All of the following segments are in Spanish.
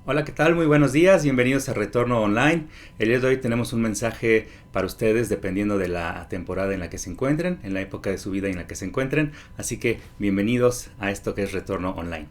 Hola, ¿qué tal? Muy buenos días, bienvenidos a Retorno Online. El día de hoy tenemos un mensaje para ustedes dependiendo de la temporada en la que se encuentren, en la época de su vida en la que se encuentren. Así que bienvenidos a esto que es Retorno Online.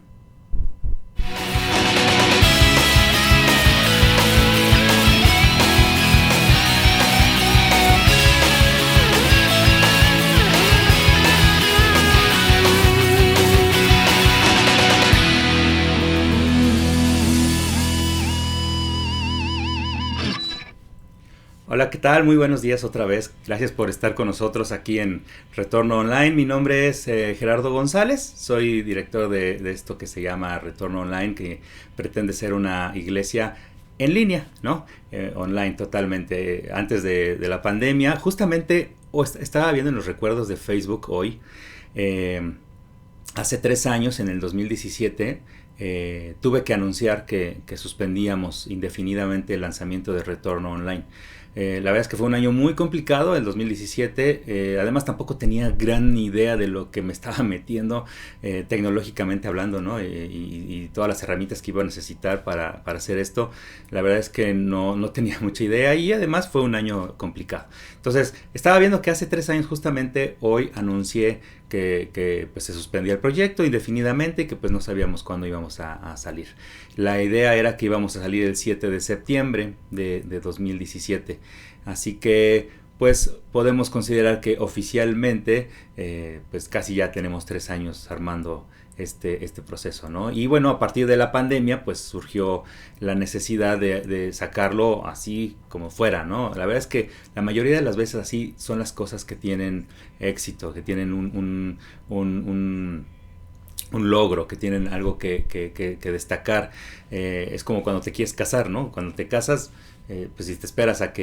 Hola, ¿qué tal? Muy buenos días otra vez. Gracias por estar con nosotros aquí en Retorno Online. Mi nombre es Gerardo González. Soy director de esto que se llama Retorno Online, que pretende ser una iglesia en línea, ¿no? Online totalmente. Antes de la pandemia, justamente estaba viendo en los recuerdos de Facebook hoy. eh, Hace 3 años, en el 2017, tuve que anunciar que suspendíamos indefinidamente el lanzamiento de Retorno Online. La verdad es que fue un año muy complicado, el 2017. Además, tampoco tenía gran idea de lo que me estaba metiendo tecnológicamente hablando, ¿no? Y todas las herramientas que iba a necesitar para hacer esto. La verdad es que no tenía mucha idea y además fue un año complicado. Entonces, estaba viendo que hace 3 años, justamente hoy, anuncié que pues, se suspendía el proyecto indefinidamente y que pues no sabíamos cuándo íbamos a salir. La idea era que íbamos a salir el 7 de septiembre de 2017. Así que pues podemos considerar que oficialmente pues casi ya tenemos 3 años armando este proceso, ¿no? Y bueno, a partir de la pandemia pues surgió la necesidad de sacarlo así como fuera, ¿no? La verdad es que la mayoría de las veces así son las cosas que tienen éxito, que tienen un logro, que tienen algo que destacar. Es como cuando te quieres casar, ¿no? Cuando te casas, pues si te esperas a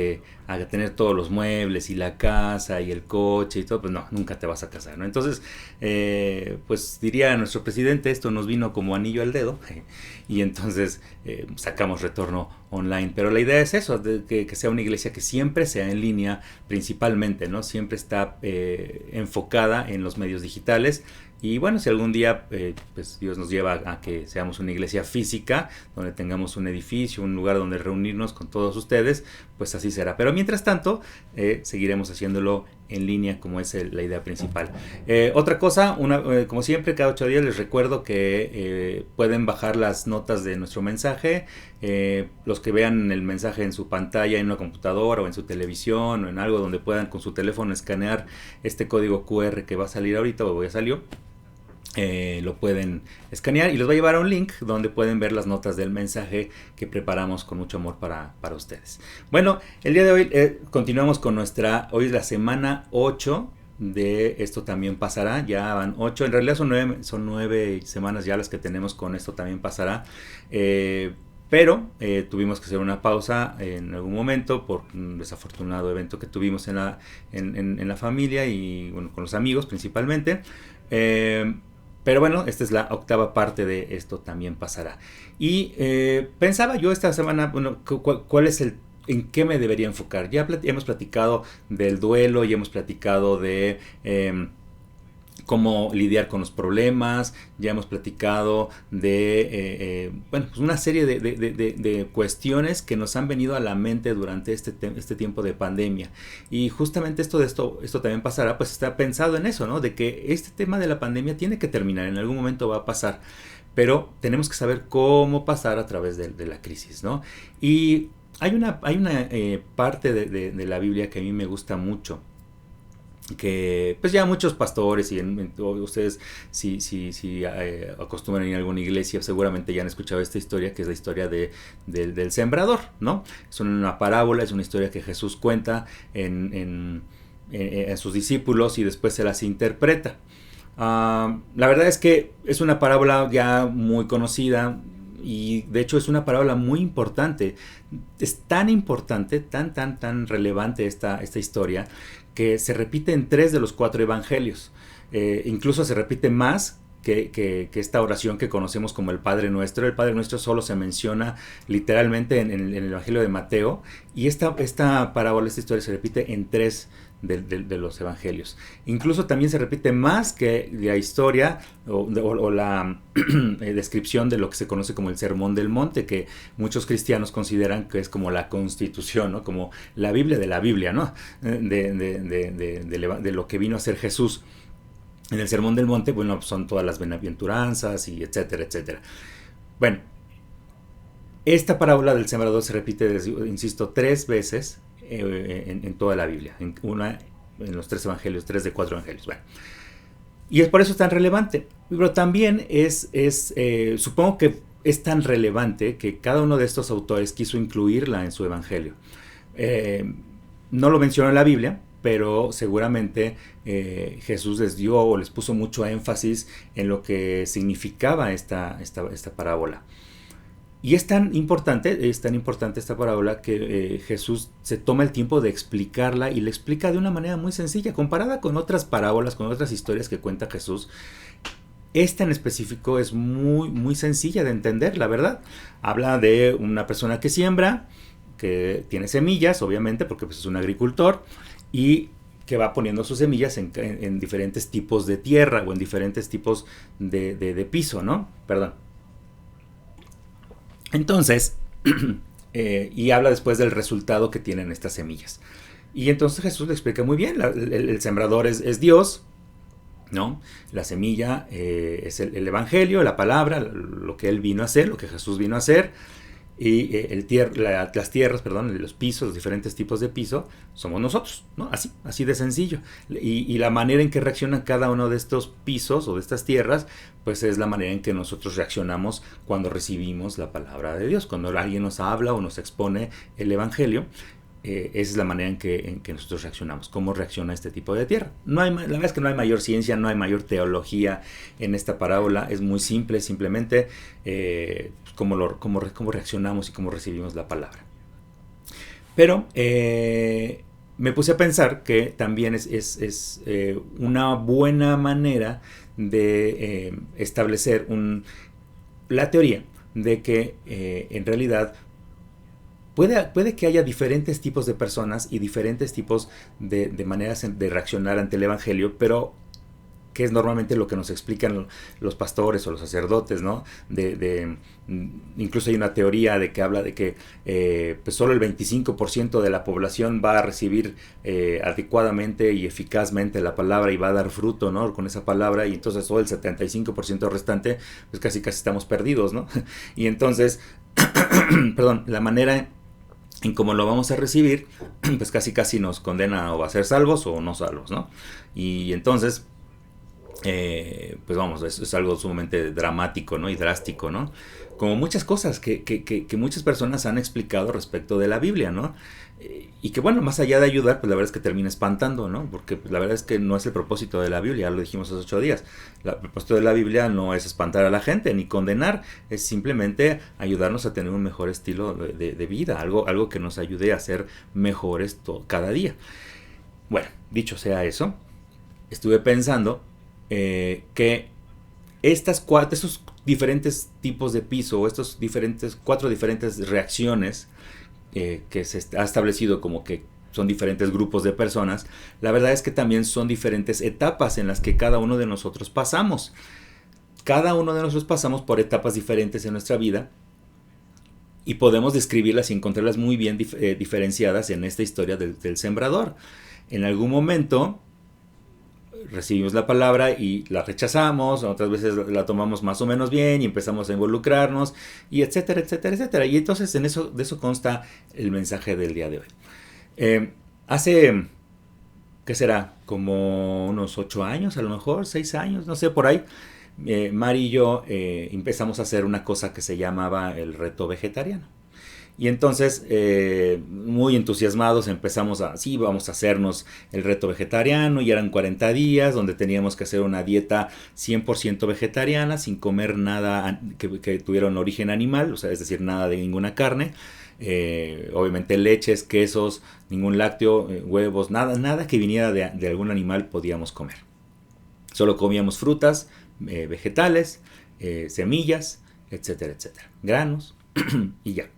tener todos los muebles y la casa y el coche y todo, pues no, nunca te vas a casar, ¿no? Entonces, pues diría nuestro presidente, esto nos vino como anillo al dedo y entonces sacamos Retorno Online. Pero la idea es eso, que sea una iglesia que siempre sea en línea principalmente, ¿no? Siempre está enfocada en los medios digitales. Y bueno, si algún día pues Dios nos lleva a que seamos una iglesia física, donde tengamos un edificio, un lugar donde reunirnos con todos ustedes, pues así será. Pero mientras tanto, seguiremos haciéndolo en línea como es la idea principal. Otra cosa, como siempre, cada 8 días les recuerdo que pueden bajar las notas de nuestro mensaje. Los que vean el mensaje en su pantalla, en una computadora o en su televisión o en algo donde puedan con su teléfono escanear este código QR que va a salir ahorita o ya salió. Lo pueden escanear y los va a llevar a un link donde pueden ver las notas del mensaje que preparamos con mucho amor para ustedes. Bueno, el día de hoy continuamos con hoy es la semana 8 de Esto También Pasará. Ya van 8, en realidad son 9 semanas ya las que tenemos con Esto También Pasará. Pero tuvimos que hacer una pausa en algún momento por un desafortunado evento que tuvimos en la familia y bueno, con los amigos principalmente. Pero bueno, esta es la octava parte de Esto También Pasará. Y pensaba yo esta semana, bueno, ¿cuál es en qué me debería enfocar? Ya hemos platicado del duelo, ya hemos platicado de cómo lidiar con los problemas, ya hemos platicado de bueno, pues una serie de cuestiones que nos han venido a la mente durante este tiempo de pandemia. Y justamente esto también pasará, pues está pensado en eso, ¿no? De que este tema de la pandemia tiene que terminar, en algún momento va a pasar, pero tenemos que saber cómo pasar a través de la crisis, ¿no? Y hay una parte de la Biblia que a mí me gusta mucho, que pues ya muchos pastores y ustedes si acostumbran ir a alguna iglesia seguramente ya han escuchado esta historia, que es la historia del sembrador, ¿no? Es una parábola, es una historia que Jesús cuenta en sus discípulos y después se las interpreta. La verdad es que es una parábola ya muy conocida y de hecho es una parábola muy importante. Es tan importante, tan relevante esta historia, que se repite en 3 de los 4 evangelios. Incluso se repite más que esta oración que conocemos como el Padre Nuestro. El Padre Nuestro solo se menciona literalmente en el Evangelio de Mateo, y esta parábola, esta historia se repite en 3 de los evangelios. Incluso también se repite más que la historia o la descripción de lo que se conoce como el Sermón del Monte, que muchos cristianos consideran que es como la Constitución, ¿no? Como la Biblia de la Biblia, ¿no? De lo que vino a ser Jesús. En el Sermón del Monte, bueno, son todas las bienaventuranzas y etcétera, etcétera. Bueno, esta parábola del sembrador se repite, insisto, 3 veces en toda la Biblia. Una en los 3 evangelios, 3 de 4 evangelios. Bueno, y es por eso tan relevante. Pero también supongo que es tan relevante que cada uno de estos autores quiso incluirla en su evangelio. No lo menciona en la Biblia, pero seguramente Jesús les dio o les puso mucho énfasis en lo que significaba esta parábola. Y es tan importante esta parábola que Jesús se toma el tiempo de explicarla y la explica de una manera muy sencilla, comparada con otras parábolas, con otras historias que cuenta Jesús. Esta en específico es muy, muy sencilla de entender, la verdad. Habla de una persona que siembra, que tiene semillas, obviamente, porque pues, es un agricultor, y que va poniendo sus semillas en diferentes tipos de tierra o en diferentes tipos de piso, ¿no? Perdón. Entonces, y habla después del resultado que tienen estas semillas. Y entonces Jesús le explica muy bien, el sembrador es Dios, ¿no? La semilla es el evangelio, la palabra, lo que él vino a hacer, lo que Jesús vino a hacer. Y las tierras, perdón, los pisos, los diferentes tipos de piso, somos nosotros, ¿no? Así de sencillo. Y la manera en que reacciona cada uno de estos pisos o de estas tierras, pues es la manera en que nosotros reaccionamos cuando recibimos la palabra de Dios. Cuando alguien nos habla o nos expone el evangelio, esa es la manera en que nosotros reaccionamos. ¿Cómo reacciona este tipo de tierra? La verdad es que no hay mayor ciencia, no hay mayor teología en esta parábola. Es muy simple, simplemente cómo reaccionamos y cómo recibimos la palabra. Pero me puse a pensar que también es una buena manera de establecer la teoría de que en realidad puede que haya diferentes tipos de personas y diferentes tipos de maneras de reaccionar ante el evangelio, pero que es normalmente lo que nos explican los pastores o los sacerdotes, ¿no? Incluso hay una teoría de que habla de que pues solo el 25% de la población va a recibir adecuadamente y eficazmente la palabra y va a dar fruto, ¿no? Con esa palabra, y entonces todo el 75% restante, pues casi estamos perdidos, ¿no? Y entonces, perdón, la manera en cómo lo vamos a recibir, pues casi nos condena o a ser salvos o no salvos, ¿no? Y entonces, pues vamos, es algo sumamente dramático, ¿no? Y drástico, ¿no? Como muchas cosas que muchas personas han explicado respecto de la Biblia, ¿no? Y que bueno, más allá de ayudar, pues la verdad es que termina espantando, ¿no? Porque pues, la verdad es que no es el propósito de la Biblia, ya lo dijimos hace 8 días. El propósito de la Biblia no es espantar a la gente ni condenar, es simplemente ayudarnos a tener un mejor estilo de vida, algo que nos ayude a ser mejores cada día. Bueno, dicho sea eso, estuve pensando que estos diferentes tipos de piso o estos 4 diferentes reacciones que se ha establecido como que son diferentes grupos de personas, la verdad es que también son diferentes etapas en las que cada uno de nosotros pasamos. Cada uno de nosotros pasamos por etapas diferentes en nuestra vida y podemos describirlas y encontrarlas muy bien diferenciadas en esta historia del sembrador. En algún momento recibimos la palabra y la rechazamos, otras veces la tomamos más o menos bien y empezamos a involucrarnos, y etcétera, etcétera, etcétera. Y entonces de eso consta el mensaje del día de hoy. Hace, ¿qué será? Como unos 8 años, a lo mejor, 6 años, no sé, por ahí. Mari y yo empezamos a hacer una cosa que se llamaba el reto vegetariano. Y entonces, muy entusiasmados, empezamos sí, vamos a hacernos el reto vegetariano, y eran 40 días donde teníamos que hacer una dieta 100% vegetariana, sin comer nada que tuviera un origen animal, o sea, es decir, nada de ninguna carne, obviamente leches, quesos, ningún lácteo, huevos, nada que viniera de algún animal podíamos comer. Solo comíamos frutas, vegetales, semillas, etcétera, etcétera, granos y ya.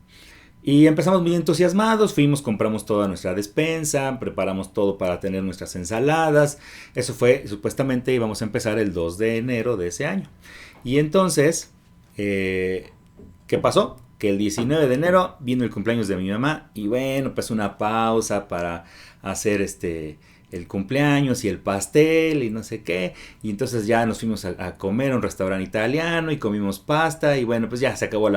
Y empezamos muy entusiasmados, fuimos, compramos toda nuestra despensa, preparamos todo para tener nuestras ensaladas. Eso fue, supuestamente íbamos a empezar el 2 de enero de ese año. Y entonces, ¿qué pasó? Que el 19 de enero vino el cumpleaños de mi mamá y bueno, pues una pausa para hacer el cumpleaños y el pastel y no sé qué. Y entonces ya nos fuimos a comer a un restaurante italiano y comimos pasta y bueno, pues ya se acabó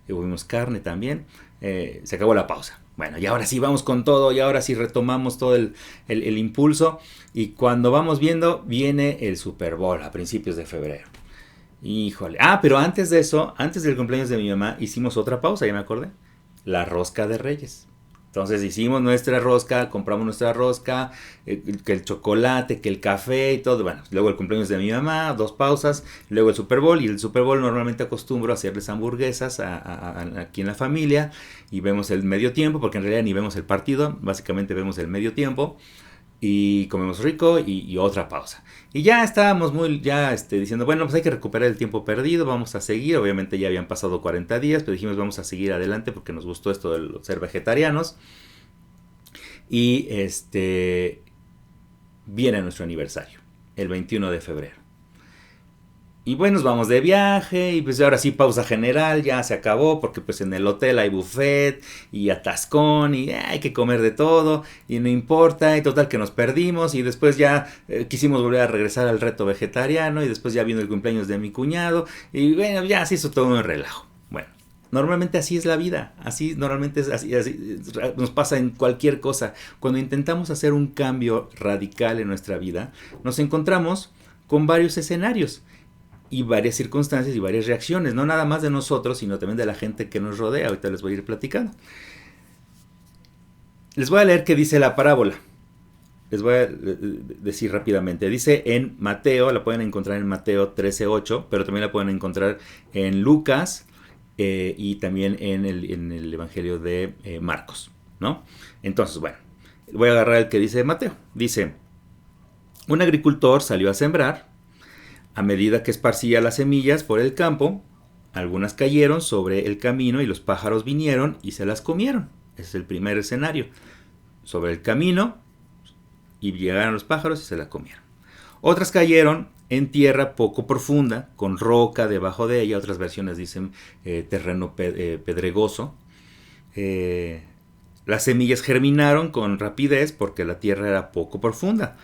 comimos carne también, se acabó la pausa. Bueno, y ahora sí vamos con todo, y ahora sí retomamos todo el impulso. Y cuando vamos viendo, viene el Super Bowl a principios de febrero. Híjole. Ah, pero antes de eso, antes del cumpleaños de mi mamá, hicimos otra pausa, ya me acordé. La rosca de Reyes. Entonces hicimos nuestra rosca, compramos nuestra rosca, que el chocolate, que el café y todo. Bueno, luego el cumpleaños de mi mamá, 2 pausas, luego el Super Bowl. Y el Super Bowl normalmente acostumbro a hacerles hamburguesas aquí en la familia. Y vemos el medio tiempo, porque en realidad ni vemos el partido, básicamente vemos el medio tiempo. Y comemos rico y otra pausa. Y ya estábamos diciendo, bueno, pues hay que recuperar el tiempo perdido, vamos a seguir. Obviamente ya habían pasado 40 días, pero dijimos vamos a seguir adelante porque nos gustó esto de ser vegetarianos. Y viene nuestro aniversario, el 21 de febrero. Y bueno, nos vamos de viaje y pues ahora sí pausa general, ya se acabó porque pues en el hotel hay buffet y atascón y hay que comer de todo y no importa y total que nos perdimos y después ya quisimos volver a regresar al reto vegetariano y después ya vino el cumpleaños de mi cuñado y bueno, ya se hizo todo un relajo. Bueno, normalmente así es la vida, así normalmente es así nos pasa en cualquier cosa. Cuando intentamos hacer un cambio radical en nuestra vida, nos encontramos con varios escenarios y varias circunstancias y varias reacciones, no nada más de nosotros, sino también de la gente que nos rodea. Ahorita les voy a ir platicando. Les voy a leer qué dice la parábola. Les voy a decir rápidamente. Dice en Mateo, la pueden encontrar en Mateo 13:8, pero también la pueden encontrar en Lucas y también en el Evangelio de Marcos, ¿no? Entonces, bueno, voy a agarrar el que dice Mateo. Dice, un agricultor salió a sembrar. A medida que esparcía las semillas por el campo, algunas cayeron sobre el camino y los pájaros vinieron y se las comieron. Ese es el primer escenario. Sobre el camino y llegaron los pájaros y se las comieron. Otras cayeron en tierra poco profunda, con roca debajo de ella. Otras versiones dicen terreno pedregoso. Las semillas germinaron con rapidez porque la tierra era poco profunda.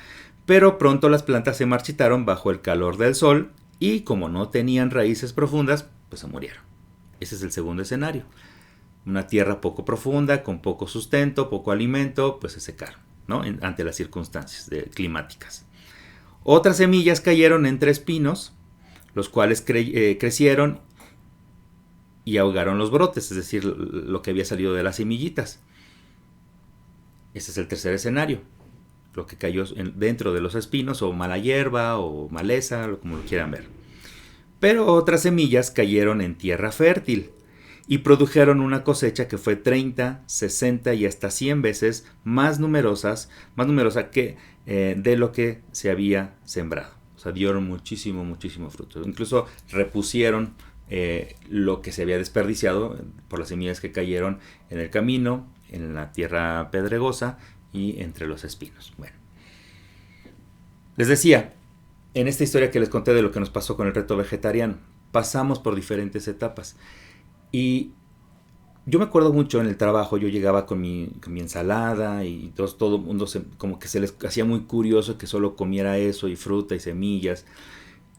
Pero pronto las plantas se marchitaron bajo el calor del sol y como no tenían raíces profundas, pues se murieron. Ese es el segundo escenario. Una tierra poco profunda, con poco sustento, poco alimento, pues se secaron, ¿no? Ante las circunstancias climáticas. Otras semillas cayeron entre espinos, los cuales crecieron y ahogaron los brotes, es decir, lo que había salido de las semillitas. Ese es el tercer escenario. Lo que cayó dentro de los espinos, o mala hierba, o maleza, como lo quieran ver. Pero otras semillas cayeron en tierra fértil y produjeron una cosecha que fue 30, 60 y hasta 100 veces más numerosa que de lo que se había sembrado. O sea, dieron muchísimo fruto. Incluso repusieron lo que se había desperdiciado por las semillas que cayeron en el camino, en la tierra pedregosa y entre los espinos. Bueno, les decía, en esta historia que les conté de lo que nos pasó con el reto vegetariano, pasamos por diferentes etapas. Y yo me acuerdo mucho en el trabajo, yo llegaba con mi ensalada y todo el mundo como que se les hacía muy curioso que solo comiera eso y fruta y semillas.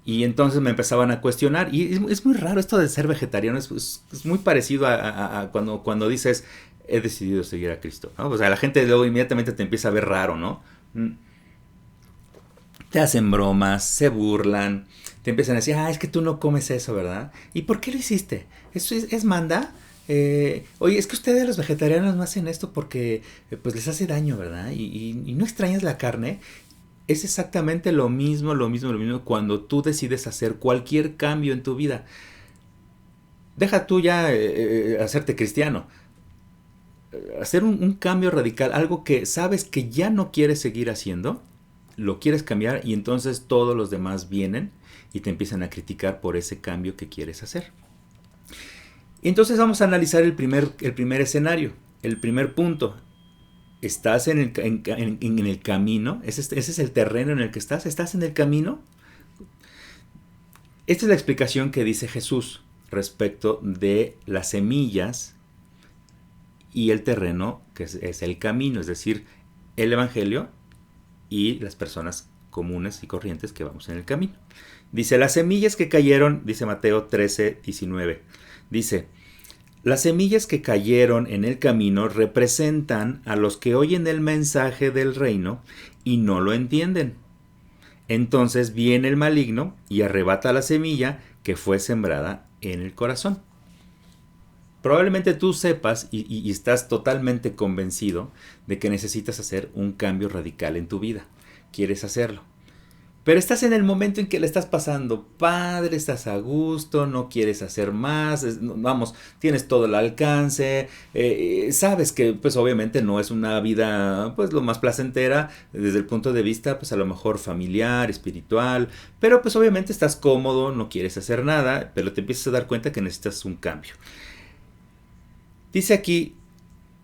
Y entonces me empezaban a cuestionar. Y es muy raro esto de ser vegetariano, es muy parecido a cuando dices, he decidido seguir a Cristo, ¿no? O sea, la gente luego inmediatamente te empieza a ver raro, ¿no? Te hacen bromas, se burlan, te empiezan a decir, es que tú no comes eso, ¿verdad? ¿Y por qué lo hiciste? ¿Eso es manda? Oye, es que ustedes los vegetarianos no hacen esto porque pues les hace daño, ¿verdad? Y no extrañas la carne. Es exactamente lo mismo cuando tú decides hacer cualquier cambio en tu vida. Deja tú ya hacerte cristiano. Hacer un cambio radical, algo que sabes que ya no quieres seguir haciendo, lo quieres cambiar y entonces todos los demás vienen y te empiezan a criticar por ese cambio que quieres hacer. Entonces vamos a analizar el primer escenario, el primer punto. ¿Estás en el camino? ¿Ese es el terreno en el que estás? ¿Estás en el camino? Esta es la explicación que dice Jesús respecto de las semillas y el terreno, que es el camino, es decir, el Evangelio y las personas comunes y corrientes que vamos en el camino. Dice, las semillas que cayeron, dice Mateo 13:19, dice, las semillas que cayeron en el camino representan a los que oyen el mensaje del reino y no lo entienden. Entonces viene el maligno y arrebata la semilla que fue sembrada en el corazón. Probablemente tú sepas y estás totalmente convencido de que necesitas hacer un cambio radical en tu vida. Quieres hacerlo. Pero estás en el momento en que le estás pasando padre, estás a gusto, no quieres hacer más, vamos, tienes todo el alcance, sabes que pues obviamente no es una vida pues lo más placentera desde el punto de vista pues a lo mejor familiar, espiritual, pero pues obviamente estás cómodo, no quieres hacer nada, pero te empiezas a dar cuenta que necesitas un cambio. Dice aquí,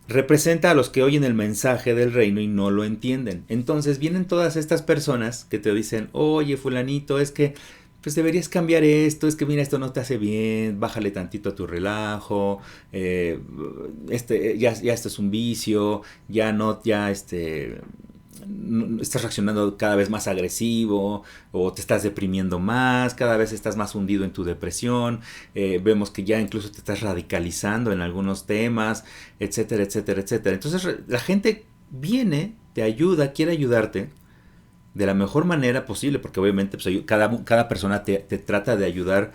representa a los que oyen el mensaje del reino y no lo entienden. Entonces vienen todas estas personas que te dicen, oye fulanito, es que pues deberías cambiar esto, es que mira, esto no te hace bien, bájale tantito a tu relajo, ya esto es un vicio, ya no, ya estás reaccionando cada vez más agresivo o te estás deprimiendo más, cada vez estás más hundido en tu depresión, vemos que ya incluso te estás radicalizando en algunos temas, etcétera, etcétera, etcétera. Entonces la gente viene, te ayuda, quiere ayudarte de la mejor manera posible, porque obviamente pues, cada persona te trata de ayudar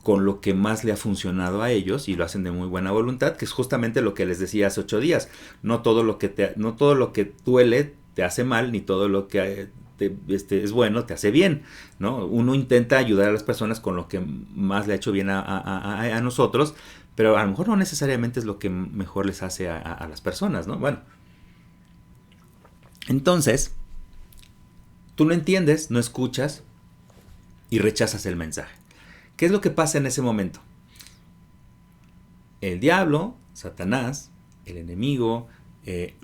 con lo que más le ha funcionado a ellos y lo hacen de muy buena voluntad, que es justamente lo que les decía hace 8 días. No todo lo que duele te hace mal, ni todo lo que es bueno te hace bien, ¿no? Uno intenta ayudar a las personas con lo que más le ha hecho bien a nosotros, pero a lo mejor no necesariamente es lo que mejor les hace a las personas, ¿no? Bueno, entonces, tú no entiendes, no escuchas y rechazas el mensaje. ¿Qué es lo que pasa en ese momento? El diablo, Satanás, el enemigo,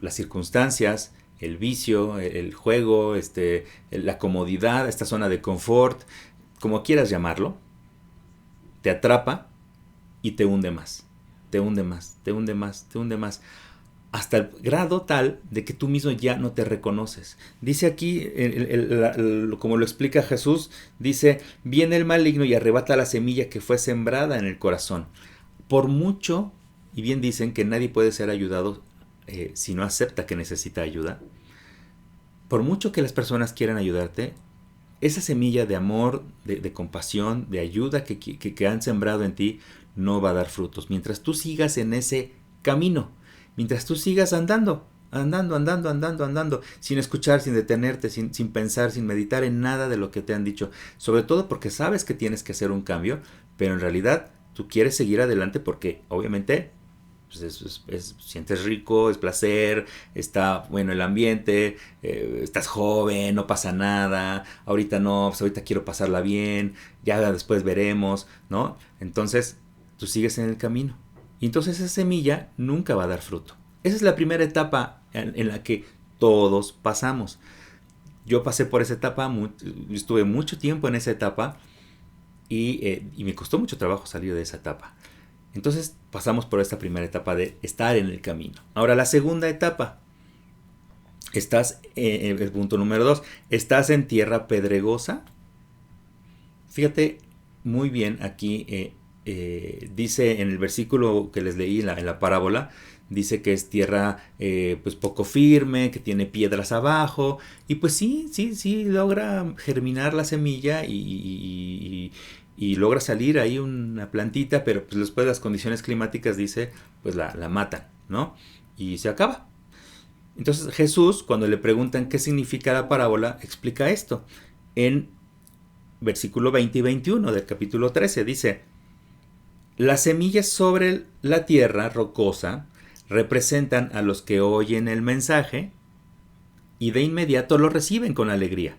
las circunstancias, el vicio, el juego, la comodidad, esta zona de confort, como quieras llamarlo, te atrapa y te hunde más, te hunde más, te hunde más, te hunde más, hasta el grado tal de que tú mismo ya no te reconoces. Dice aquí, como lo explica Jesús, dice, viene el maligno y arrebata la semilla que fue sembrada en el corazón. Por mucho, y bien dicen que nadie puede ser ayudado si no acepta que necesita ayuda, por mucho que las personas quieran ayudarte, esa semilla de amor, de compasión, de ayuda que han sembrado en ti, no va a dar frutos. Mientras tú sigas en ese camino, mientras tú sigas andando, sin escuchar, sin detenerte, sin pensar, sin meditar en nada de lo que te han dicho, sobre todo porque sabes que tienes que hacer un cambio, pero en realidad tú quieres seguir adelante porque obviamente pues sientes rico, es placer, está bueno el ambiente, estás joven, no pasa nada, ahorita no, pues ahorita quiero pasarla bien, ya después veremos, ¿no? Entonces tú sigues en el camino y entonces esa semilla nunca va a dar fruto. Esa es la primera etapa en la que todos pasamos. Yo pasé por esa etapa, estuve mucho tiempo en esa etapa y me costó mucho trabajo salir de esa etapa. Entonces pasamos por esta primera etapa de estar en el camino. Ahora la segunda etapa. Estás, el punto número 2, estás en tierra pedregosa. Fíjate muy bien aquí, dice en el versículo que les leí en la parábola, dice que es tierra pues poco firme, que tiene piedras abajo, y pues sí, logra germinar la semilla y logra salir ahí una plantita, pero pues después las condiciones climáticas, dice, pues la matan, ¿no? Y se acaba. Entonces Jesús, cuando le preguntan qué significa la parábola, explica esto. En versículo 20 y 21 del capítulo 13 dice, las semillas sobre la tierra rocosa representan a los que oyen el mensaje y de inmediato lo reciben con alegría.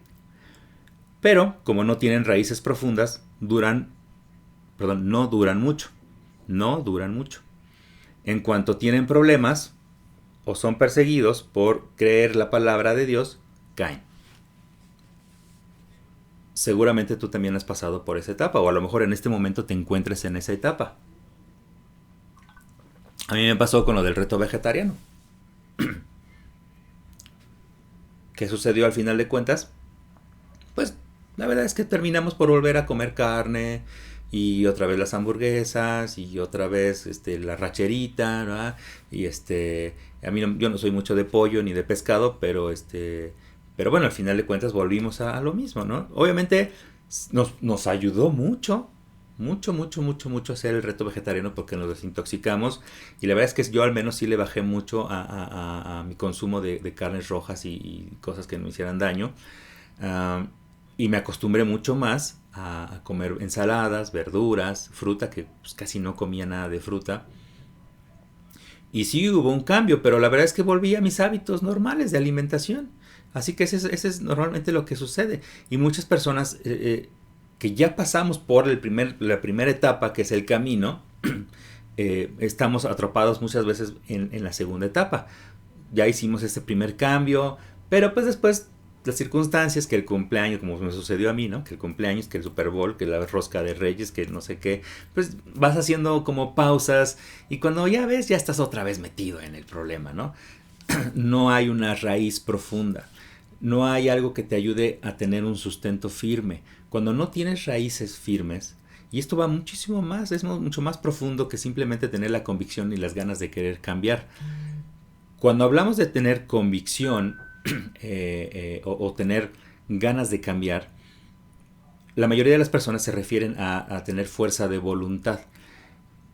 Pero, como no tienen raíces profundas, no duran mucho. no duran mucho. En cuanto tienen problemas o son perseguidos por creer la palabra de Dios, caen. Seguramente tú también has pasado por esa etapa, o a lo mejor en este momento te encuentres en esa etapa. A mí me pasó con lo del reto vegetariano. ¿Qué sucedió al final de cuentas? Pues la verdad es que terminamos por volver a comer carne y otra vez las hamburguesas y otra vez la racherita, ¿verdad? Y a mí yo no soy mucho de pollo ni de pescado, pero bueno, al final de cuentas volvimos a lo mismo, ¿no? Obviamente nos ayudó mucho hacer el reto vegetariano porque nos desintoxicamos y la verdad es que yo al menos sí le bajé mucho a mi consumo de carnes rojas y cosas que no me hicieran daño. Y me acostumbré mucho más a comer ensaladas, verduras, fruta, que pues casi no comía nada de fruta. Y sí hubo un cambio, pero la verdad es que volví a mis hábitos normales de alimentación. Así que ese es normalmente lo que sucede. Y muchas personas que ya pasamos por la primera etapa, que es el camino, estamos atrapados muchas veces en la segunda etapa. Ya hicimos este primer cambio, pero pues después las circunstancias, que el cumpleaños, como me sucedió a mí, ¿no? Que el cumpleaños, que el Super Bowl, que la rosca de Reyes, que no sé qué, pues vas haciendo como pausas y cuando ya ves, ya estás otra vez metido en el problema, ¿no? No hay una raíz profunda, no hay algo que te ayude a tener un sustento firme. Cuando no tienes raíces firmes, y esto va muchísimo más, es mucho más profundo que simplemente tener la convicción y las ganas de querer cambiar. Cuando hablamos de tener convicción, o tener ganas de cambiar, la mayoría de las personas se refieren a tener fuerza de voluntad.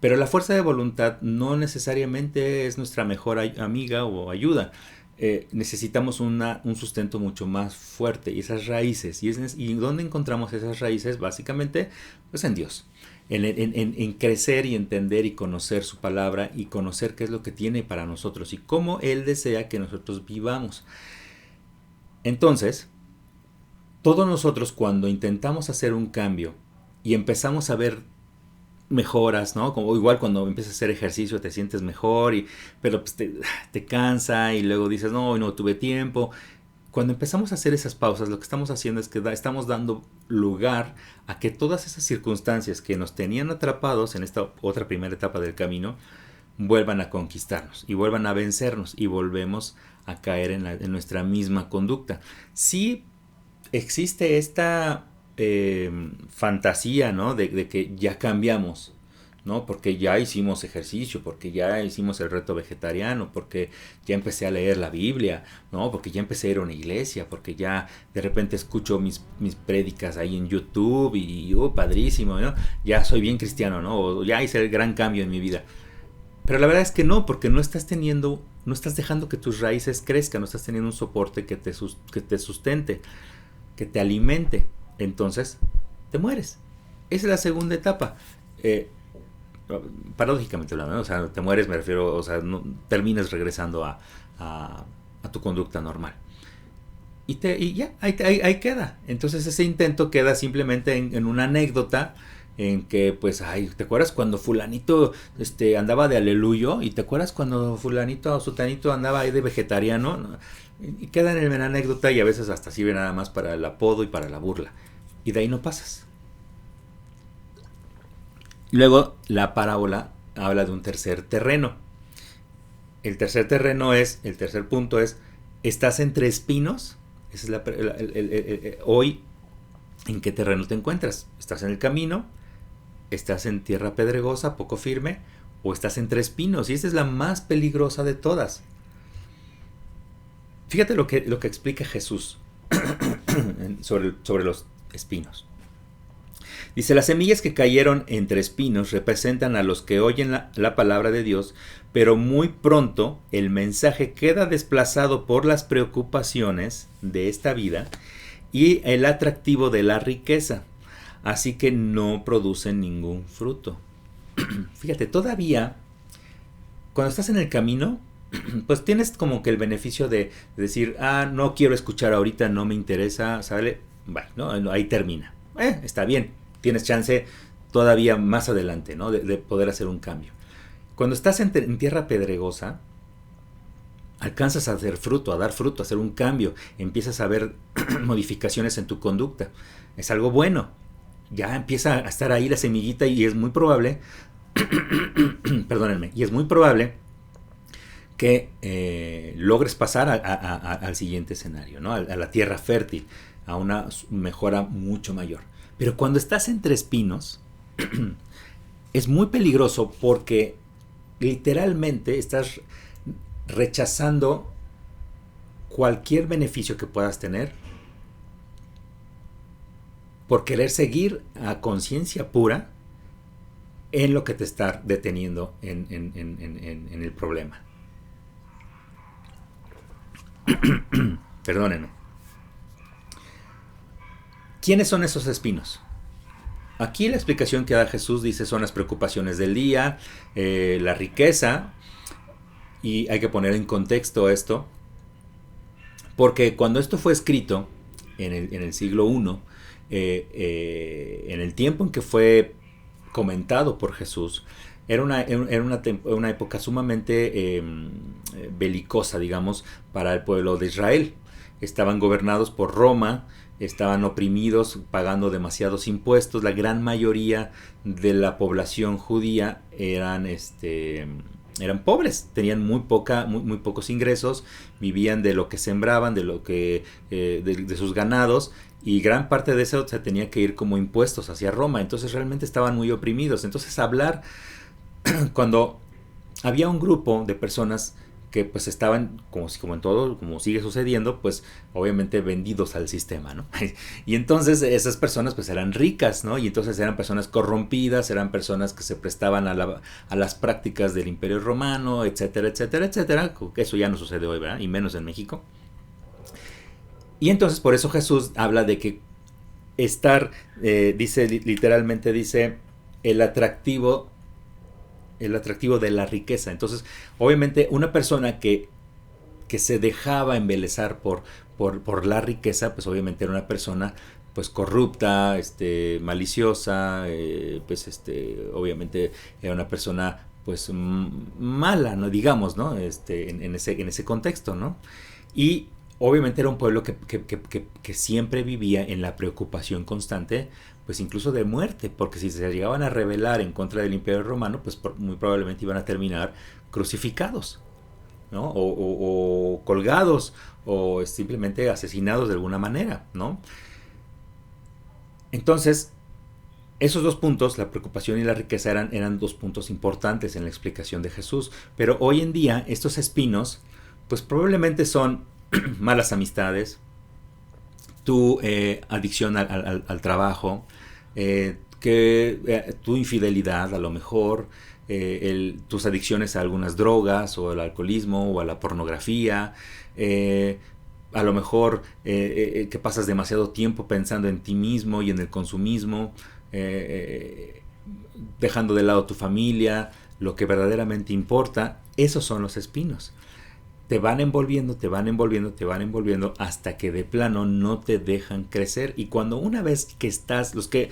Pero la fuerza de voluntad no necesariamente es nuestra mejor amiga o ayuda. Necesitamos un sustento mucho más fuerte y esas raíces. ¿Y dónde encontramos esas raíces? Básicamente, pues en Dios. En crecer y entender y conocer su palabra y conocer qué es lo que tiene para nosotros y cómo Él desea que nosotros vivamos. Entonces, todos nosotros cuando intentamos hacer un cambio y empezamos a ver mejoras, ¿no? Como igual cuando empiezas a hacer ejercicio te sientes mejor, pero pues te cansa y luego dices, no tuve tiempo. Cuando empezamos a hacer esas pausas, lo que estamos haciendo es que estamos dando lugar a que todas esas circunstancias que nos tenían atrapados en esta otra primera etapa del camino vuelvan a conquistarnos y vuelvan a vencernos y volvemos a caer en nuestra misma conducta. Sí existe esta fantasía, ¿no? de que ya cambiamos, ¿no? Porque ya hicimos ejercicio, porque ya hicimos el reto vegetariano, porque ya empecé a leer la Biblia, ¿no? Porque ya empecé a ir a una iglesia, porque ya de repente escucho mis prédicas ahí en YouTube y padrísimo, ¿no? Ya soy bien cristiano, ¿no? O ya hice el gran cambio en mi vida. Pero la verdad es que no, porque no estás dejando que tus raíces crezcan, no estás teniendo un soporte que te sustente, que te alimente. Entonces, te mueres. Esa es la segunda etapa. Paradójicamente hablando, ¿no? O sea, te mueres, me refiero, o sea, no, terminas regresando a tu conducta normal. Y ya, ahí queda. Entonces ese intento queda simplemente en una anécdota en que, pues, ay, ¿te acuerdas cuando fulanito andaba de aleluyo? ¿Y te acuerdas cuando fulanito o sutanito andaba ahí de vegetariano? ¿No? Y queda en la anécdota y a veces hasta sirve nada más para el apodo y para la burla. Y de ahí no pasas. Luego la parábola habla de un tercer terreno. El tercer punto es, ¿estás entre espinos? Esa es hoy, ¿en qué terreno te encuentras? ¿Estás en el camino? ¿Estás en tierra pedregosa, poco firme? ¿O estás entre espinos? Y esta es la más peligrosa de todas. Fíjate lo que explica Jesús sobre los espinos. Dice, las semillas que cayeron entre espinos representan a los que oyen la palabra de Dios, pero muy pronto el mensaje queda desplazado por las preocupaciones de esta vida y el atractivo de la riqueza, así que no producen ningún fruto. Fíjate, todavía, cuando estás en el camino, pues tienes como que el beneficio de decir, no quiero escuchar ahorita, no me interesa, ¿sale? Bueno, ¿no? Ahí termina. Está bien. Tienes chance todavía más adelante, ¿no? De poder hacer un cambio. Cuando estás en tierra pedregosa, alcanzas a hacer fruto, a dar fruto, a hacer un cambio, empiezas a ver modificaciones en tu conducta. Es algo bueno. Ya empieza a estar ahí la semillita y es muy probable, perdónenme, y es muy probable que logres pasar al siguiente escenario, ¿no? A la tierra fértil, a una mejora mucho mayor. Pero cuando estás entre espinos, es muy peligroso porque literalmente estás rechazando cualquier beneficio que puedas tener por querer seguir a conciencia pura en lo que te está deteniendo en el problema. Perdónenme. ¿Quiénes son esos espinos? Aquí la explicación que da Jesús dice son las preocupaciones del día, la riqueza, y hay que poner en contexto esto, porque cuando esto fue escrito en el siglo I, en el tiempo en que fue comentado por Jesús, era una época sumamente belicosa, digamos, para el pueblo de Israel. Estaban gobernados por Roma, estaban oprimidos, pagando demasiados impuestos. La gran mayoría de la población judía eran pobres, tenían muy pocos ingresos, vivían de lo que sembraban, de lo que de sus ganados, y gran parte de eso se tenía que ir como impuestos hacia Roma. Entonces realmente estaban muy oprimidos. Entonces hablar cuando había un grupo de personas que pues estaban, como en todo, como sigue sucediendo, pues obviamente vendidos al sistema, ¿no? Y entonces esas personas pues eran ricas, ¿no? Y entonces eran personas corrompidas, eran personas que se prestaban a las prácticas del Imperio Romano, etcétera, etcétera, etcétera. Eso ya no sucede hoy, ¿verdad? Y menos en México. Y entonces por eso Jesús habla de que literalmente dice, el atractivo de la riqueza. Entonces, obviamente, una persona que se dejaba embelezar por la riqueza, pues obviamente era una persona pues corrupta, maliciosa, obviamente era una persona pues mala, no digamos, ¿no? En ese contexto, ¿no? Y obviamente era un pueblo que siempre vivía en la preocupación constante, pues incluso de muerte, porque si se llegaban a rebelar en contra del Imperio Romano, pues muy probablemente iban a terminar crucificados, ¿no? O colgados, o simplemente asesinados de alguna manera, ¿no? Entonces, esos dos puntos, la preocupación y la riqueza, eran dos puntos importantes en la explicación de Jesús. Pero hoy en día, estos espinos, pues probablemente son malas amistades, tu adicción al trabajo, tu infidelidad a lo mejor, tus adicciones a algunas drogas o al alcoholismo o a la pornografía, a lo mejor que pasas demasiado tiempo pensando en ti mismo y en el consumismo, dejando de lado tu familia, lo que verdaderamente importa. Esos son los espinos. Te van envolviendo, te van envolviendo, te van envolviendo hasta que de plano no te dejan crecer. Y cuando una vez que estás, los que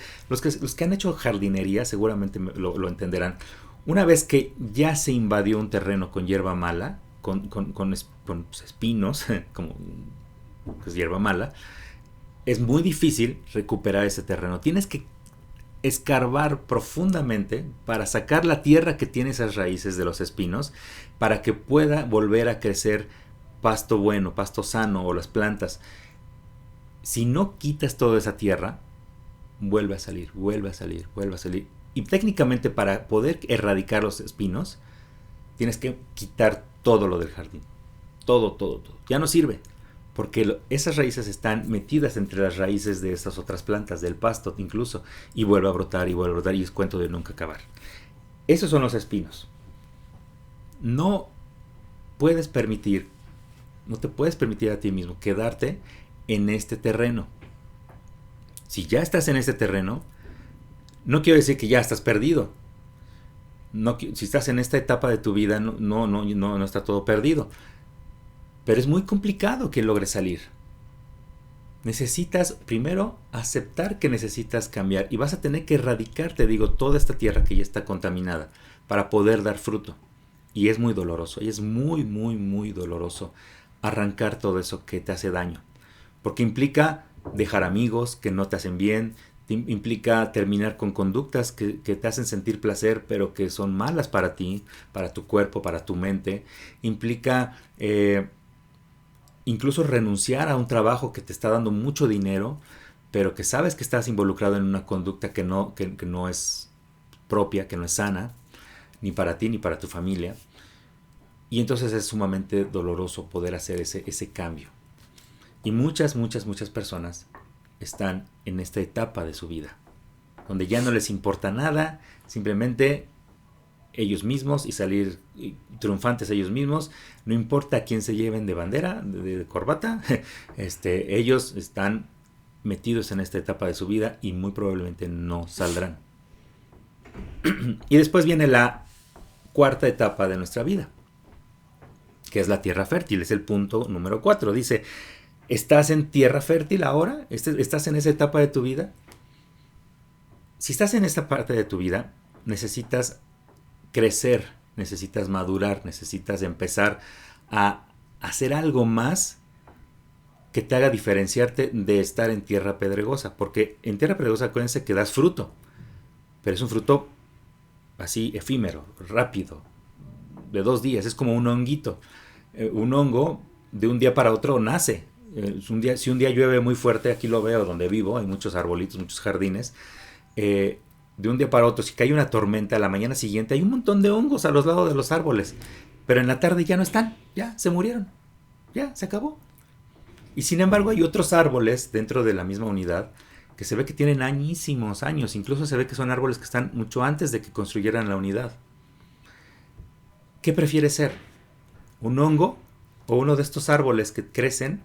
han hecho jardinería seguramente lo entenderán. Una vez que ya se invadió un terreno con hierba mala, con espinos, como pues, hierba mala, es muy difícil recuperar ese terreno. Tienes que escarbar profundamente para sacar la tierra que tiene esas raíces de los espinos, para que pueda volver a crecer pasto bueno, pasto sano, o las plantas. Si no quitas toda esa tierra, vuelve a salir, vuelve a salir, vuelve a salir. Y técnicamente, para poder erradicar los espinos, tienes que quitar todo lo del jardín. Todo. Ya no sirve, porque esas raíces están metidas entre las raíces de estas otras plantas, del pasto incluso, y vuelve a brotar, y es cuento de nunca acabar. Esos son los espinos. No te puedes permitir a ti mismo quedarte en este terreno. Si ya estás en este terreno, no quiero decir que ya estás perdido. Si estás en esta etapa de tu vida, no está todo perdido. Pero es muy complicado que logres salir. Necesitas primero aceptar que necesitas cambiar y vas a tener que erradicar, te digo, toda esta tierra que ya está contaminada para poder dar fruto. Y es muy doloroso, y es muy, muy, muy doloroso arrancar todo eso que te hace daño. Porque implica dejar amigos que no te hacen bien, implica terminar con conductas que te hacen sentir placer, pero que son malas para ti, para tu cuerpo, para tu mente. Implica incluso renunciar a un trabajo que te está dando mucho dinero, pero que sabes que estás involucrado en una conducta que no es propia, que no es sana, ni para ti ni para tu familia. Y entonces es sumamente doloroso poder hacer ese cambio. Y muchas, muchas, muchas personas están en esta etapa de su vida, donde ya no les importa nada, simplemente ellos mismos y salir triunfantes ellos mismos, no importa a quién se lleven de bandera, de corbata, ellos están metidos en esta etapa de su vida y muy probablemente no saldrán. Y después viene la cuarta etapa de nuestra vida, que es la tierra fértil, es el punto número 4. Dice, ¿estás en tierra fértil ahora? ¿Estás en esa etapa de tu vida? Si estás en esta parte de tu vida, necesitas crecer, necesitas madurar, necesitas empezar a hacer algo más que te haga diferenciarte de estar en tierra pedregosa. Porque en tierra pedregosa, acuérdense que das fruto, pero es un fruto así efímero, rápido, de 2 días, es como un honguito. Un hongo de un día para otro nace. Si un día llueve muy fuerte, aquí lo veo donde vivo, hay muchos arbolitos, muchos jardines, de un día para otro, si cae una tormenta, a la mañana siguiente hay un montón de hongos a los lados de los árboles, pero en la tarde ya no están, ya se murieron, ya se acabó. Y sin embargo hay otros árboles dentro de la misma unidad que se ve que tienen añísimos años, incluso se ve que son árboles que están mucho antes de que construyeran la unidad. ¿Qué prefieres ser? ¿Un hongo o uno de estos árboles que crecen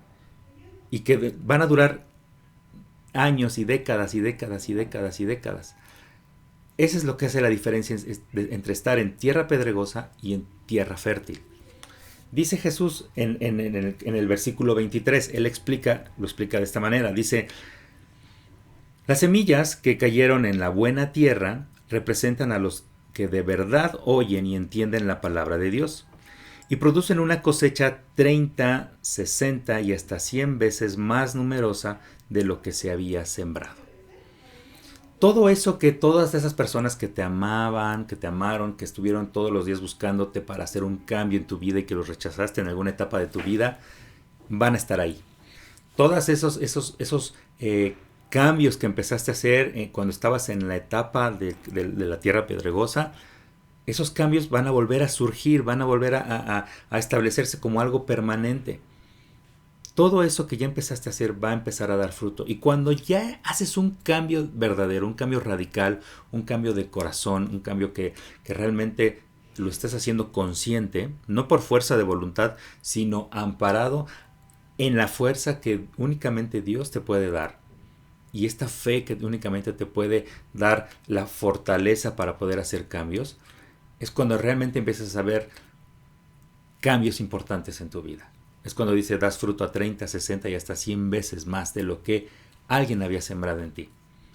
y que van a durar años y décadas y décadas y décadas y décadas? Esa es lo que hace la diferencia entre estar en tierra pedregosa y en tierra fértil. Dice Jesús en el versículo 23, él lo explica de esta manera. Dice, las semillas que cayeron en la buena tierra representan a los que de verdad oyen y entienden la palabra de Dios y producen una cosecha 30, 60 y hasta 100 veces más numerosa de lo que se había sembrado. Todo eso que todas esas personas que te amaban, que te amaron, que estuvieron todos los días buscándote para hacer un cambio en tu vida y que los rechazaste en alguna etapa de tu vida, van a estar ahí. Todos esos cambios que empezaste a hacer cuando estabas en la etapa de la tierra pedregosa, esos cambios van a volver a surgir, van a volver a establecerse como algo permanente. Todo eso que ya empezaste a hacer va a empezar a dar fruto. Y cuando ya haces un cambio verdadero, un cambio radical, un cambio de corazón, un cambio que realmente lo estás haciendo consciente, no por fuerza de voluntad, sino amparado en la fuerza que únicamente Dios te puede dar. Y esta fe que únicamente te puede dar la fortaleza para poder hacer cambios, es cuando realmente empiezas a ver cambios importantes en tu vida. Es cuando dice, das fruto a 30, 60 y hasta 100 veces más de lo que alguien había sembrado en ti.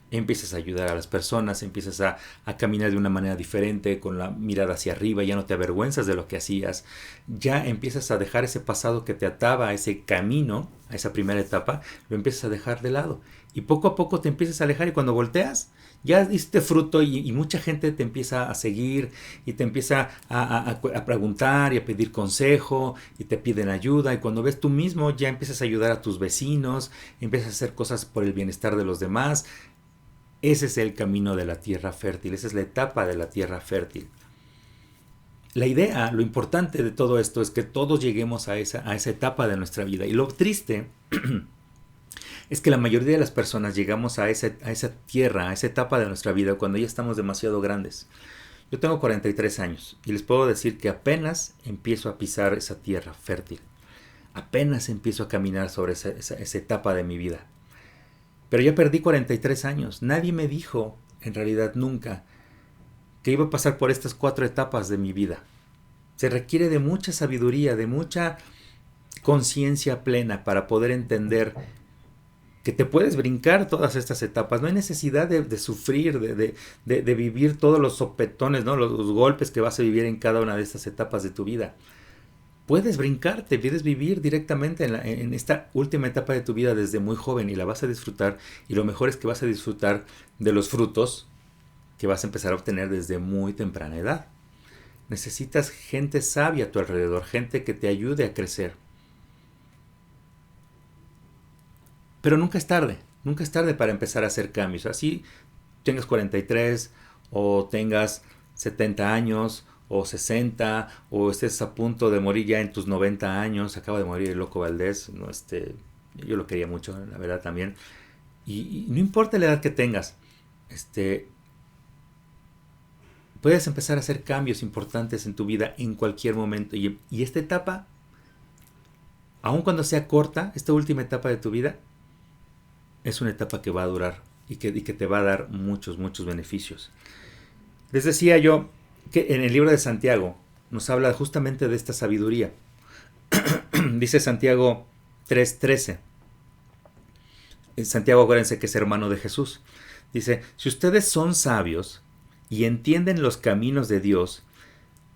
Empiezas a ayudar a las personas, empiezas a caminar de una manera diferente, con la mirada hacia arriba, ya no te avergüenzas de lo que hacías, ya empiezas a dejar ese pasado que te ataba a ese camino, a esa primera etapa, lo empiezas a dejar de lado. Y poco a poco te empiezas a alejar y cuando volteas, ya diste fruto y mucha gente te empieza a seguir y te empieza a preguntar y a pedir consejo y te piden ayuda y cuando ves tú mismo ya empiezas a ayudar a tus vecinos, empiezas a hacer cosas por el bienestar de los demás. Ese es el camino de la tierra fértil, esa es la etapa de la tierra fértil. La idea, lo importante de todo esto es que todos lleguemos a esa etapa de nuestra vida y lo triste es que la mayoría de las personas llegamos a esa tierra, a esa etapa de nuestra vida cuando ya estamos demasiado grandes. Yo tengo 43 años y les puedo decir que apenas empiezo a pisar esa tierra fértil. Apenas empiezo a caminar sobre esa etapa de mi vida. Pero ya perdí 43 años. Nadie me dijo, en realidad nunca, que iba a pasar por estas 4 etapas de mi vida. Se requiere de mucha sabiduría, de mucha conciencia plena para poder entender que te puedes brincar todas estas etapas. No hay necesidad de sufrir, de vivir todos los sopetones, ¿no? Los golpes que vas a vivir en cada una de estas etapas de tu vida. Puedes brincarte, puedes vivir directamente en esta última etapa de tu vida desde muy joven y la vas a disfrutar. Y lo mejor es que vas a disfrutar de los frutos que vas a empezar a obtener desde muy temprana edad. Necesitas gente sabia a tu alrededor, gente que te ayude a crecer. Pero nunca es tarde para empezar a hacer cambios. Así tengas 43 o tengas 70 años o 60 o estés a punto de morir ya en tus 90 años. Acaba de morir el Loco Valdés, ¿no? Yo lo quería mucho, la verdad también. Y no importa la edad que tengas, puedes empezar a hacer cambios importantes en tu vida en cualquier momento. Y esta etapa, aun cuando sea corta, esta última etapa de tu vida, es una etapa que va a durar y que te va a dar muchos, muchos beneficios. Les decía yo que en el libro de Santiago nos habla justamente de esta sabiduría. Dice Santiago 3:13. Santiago, acuérdense que es hermano de Jesús. Dice, si ustedes son sabios y entienden los caminos de Dios,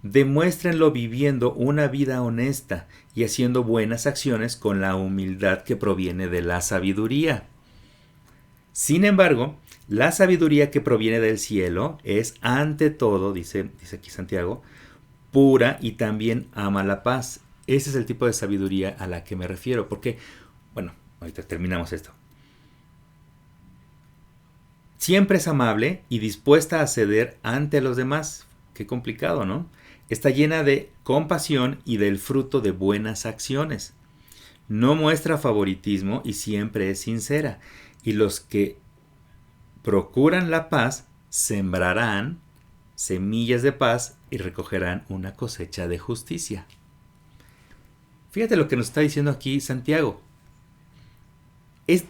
demuéstrenlo viviendo una vida honesta y haciendo buenas acciones con la humildad que proviene de la sabiduría. Sin embargo, la sabiduría que proviene del cielo es ante todo, dice aquí Santiago, pura y también ama la paz. Ese es el tipo de sabiduría a la que me refiero, porque, bueno, ahorita terminamos esto. Siempre es amable y dispuesta a ceder ante los demás. Qué complicado, ¿no? Está llena de compasión y del fruto de buenas acciones. No muestra favoritismo y siempre es sincera. Y los que procuran la paz sembrarán semillas de paz y recogerán una cosecha de justicia. Fíjate lo que nos está diciendo aquí Santiago.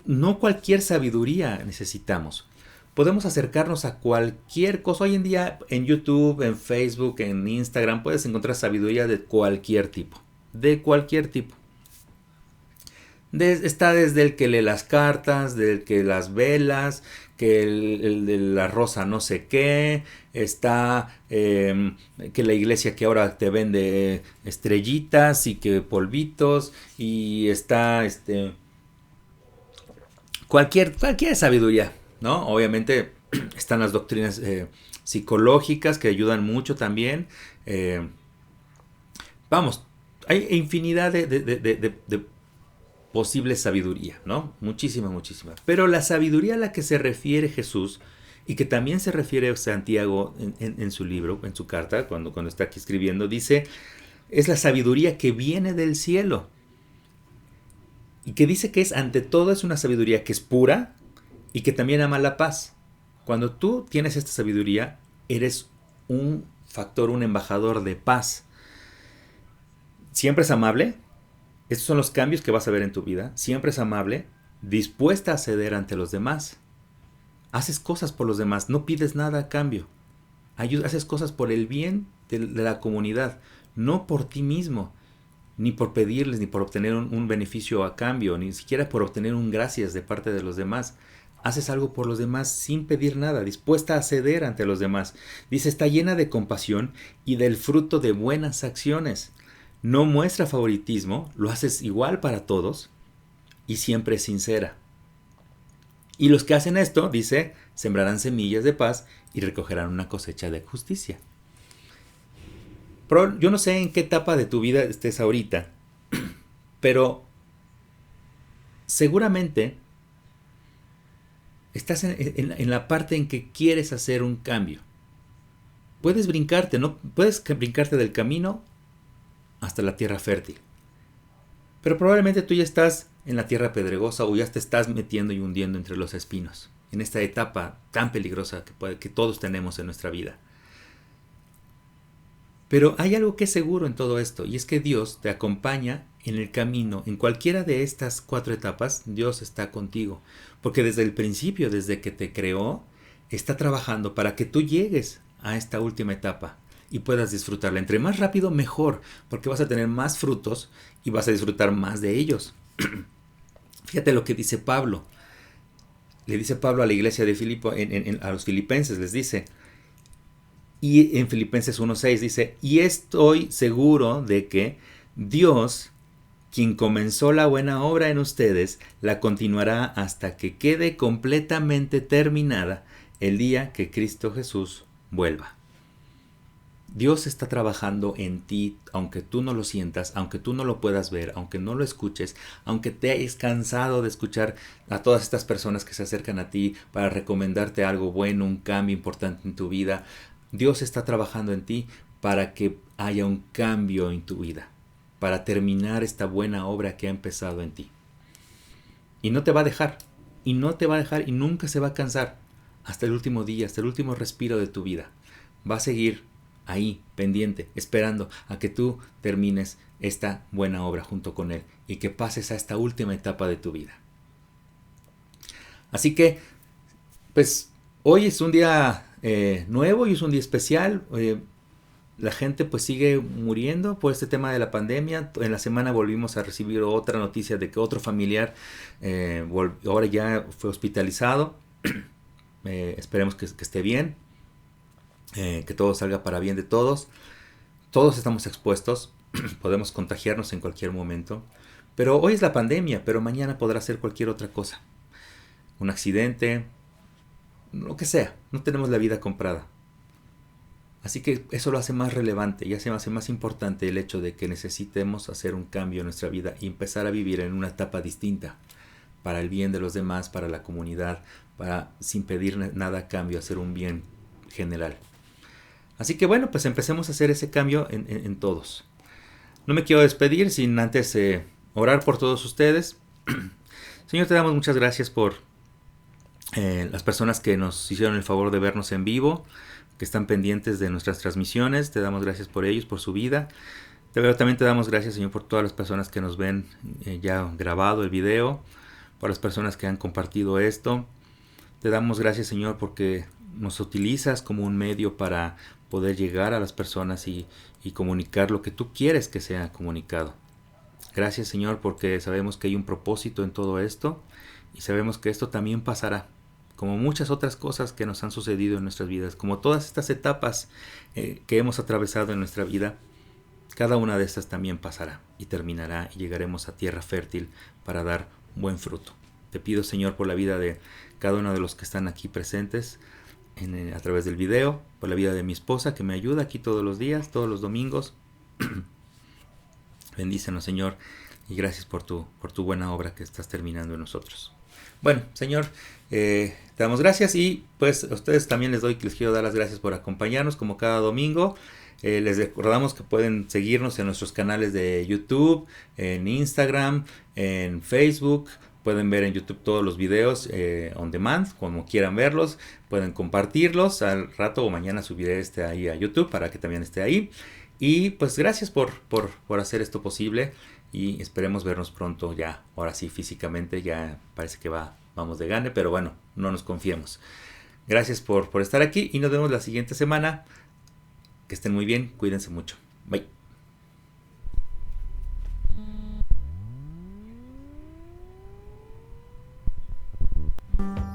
No cualquier sabiduría necesitamos. Podemos acercarnos a cualquier cosa. Hoy en día en YouTube, en Facebook, en Instagram puedes encontrar sabiduría de cualquier tipo. De cualquier tipo. Está desde el que lee las cartas, del que las velas, que el de la rosa no sé qué, está que la iglesia que ahora te vende estrellitas y que polvitos, y está cualquier sabiduría, ¿no? Obviamente están las doctrinas psicológicas que ayudan mucho también. Vamos, hay infinidad de posible sabiduría, ¿no? Muchísima, muchísima. Pero la sabiduría a la que se refiere Jesús y que también se refiere Santiago en su libro, en su carta, cuando está aquí escribiendo, dice, es la sabiduría que viene del cielo. Y que dice que ante todo es una sabiduría que es pura y que también ama la paz. Cuando tú tienes esta sabiduría, eres un factor, un embajador de paz. Siempre es amable. Estos son los cambios que vas a ver en tu vida. Siempre es amable, dispuesta a ceder ante los demás. Haces cosas por los demás, no pides nada a cambio. Haces cosas por el bien de la comunidad, no por ti mismo, ni por pedirles, ni por obtener un beneficio a cambio, ni siquiera por obtener un gracias de parte de los demás. Haces algo por los demás sin pedir nada, dispuesta a ceder ante los demás. Dice, está llena de compasión y del fruto de buenas acciones. No muestra favoritismo, lo haces igual para todos y siempre es sincera. Y los que hacen esto, dice, sembrarán semillas de paz y recogerán una cosecha de justicia. Pero yo no sé en qué etapa de tu vida estés ahorita, pero seguramente estás en la parte en que quieres hacer un cambio. Puedes brincarte, ¿no? Puedes brincarte del camino hasta la tierra fértil. Pero probablemente tú ya estás en la tierra pedregosa o ya te estás metiendo y hundiendo entre los espinos, en esta etapa tan peligrosa que todos tenemos en nuestra vida. Pero hay algo que es seguro en todo esto, y es que Dios te acompaña en el camino. En cualquiera de estas 4 etapas, Dios está contigo. Porque desde el principio, desde que te creó, está trabajando para que tú llegues a esta última etapa y puedas disfrutarla. Entre más rápido, mejor, porque vas a tener más frutos y vas a disfrutar más de ellos. Fíjate lo que dice Pablo. le dice Pablo a la iglesia de Filipo, a los filipenses les dice, y en Filipenses 1:6 dice, y estoy seguro de que Dios, quien comenzó la buena obra en ustedes, la continuará hasta que quede completamente terminada el día que Cristo Jesús vuelva. Dios está trabajando en ti, aunque tú no lo sientas, aunque tú no lo puedas ver, aunque no lo escuches, aunque te hayas cansado de escuchar a todas estas personas que se acercan a ti para recomendarte algo bueno, un cambio importante en tu vida. Dios está trabajando en ti para que haya un cambio en tu vida, para terminar esta buena obra que ha empezado en ti. Y no te va a dejar, y no te va a dejar, y nunca se va a cansar hasta el último día, hasta el último respiro de tu vida. Va a seguir ahí, pendiente, esperando a que tú termines esta buena obra junto con Él y que pases a esta última etapa de tu vida. Así que, pues, hoy es un día nuevo y es un día especial. La gente pues sigue muriendo por este tema de la pandemia. En la semana volvimos a recibir otra noticia de que otro familiar ahora ya fue hospitalizado. Esperemos que esté bien. Que todo salga para bien de todos. Todos estamos expuestos, podemos contagiarnos en cualquier momento. Pero hoy es la pandemia, pero mañana podrá ser cualquier otra cosa. Un accidente, lo que sea. No tenemos la vida comprada. Así que eso lo hace más relevante y hace más importante el hecho de que necesitemos hacer un cambio en nuestra vida y empezar a vivir en una etapa distinta para el bien de los demás, para la comunidad, para sin pedir nada a cambio, hacer un bien general. Así que bueno, pues empecemos a hacer ese cambio en todos. No me quiero despedir sin antes orar por todos ustedes. Señor, te damos muchas gracias por las personas que nos hicieron el favor de vernos en vivo, que están pendientes de nuestras transmisiones. Te damos gracias por ellos, por su vida. También te damos gracias, Señor, por todas las personas que nos ven ya grabado el video, por las personas que han compartido esto. Te damos gracias, Señor, porque nos utilizas como un medio para poder llegar a las personas y comunicar lo que tú quieres que sea comunicado. Gracias, Señor, porque sabemos que hay un propósito en todo esto y sabemos que esto también pasará, como muchas otras cosas que nos han sucedido en nuestras vidas, como todas estas etapas que hemos atravesado en nuestra vida. Cada una de estas también pasará y terminará y llegaremos a tierra fértil para dar buen fruto. Te pido, Señor, por la vida de cada uno de los que están aquí presentes a través del video, por la vida de mi esposa que me ayuda aquí todos los días, todos los domingos. Bendícenos, Señor, y gracias por tu buena obra que estás terminando en nosotros. Bueno, Señor, te damos gracias y pues a ustedes también les quiero dar las gracias por acompañarnos como cada domingo. Les recordamos que pueden seguirnos en nuestros canales de YouTube, en Instagram, en Facebook. Pueden ver en YouTube todos los videos on demand, como quieran verlos. Pueden compartirlos. Al rato o mañana subiré ahí a YouTube para que también esté ahí. Y pues gracias por hacer esto posible. Y esperemos vernos pronto ya. Ahora sí, físicamente ya parece que vamos de gane. Pero bueno, no nos confiemos. Gracias por estar aquí y nos vemos la siguiente semana. Que estén muy bien. Cuídense mucho. Bye.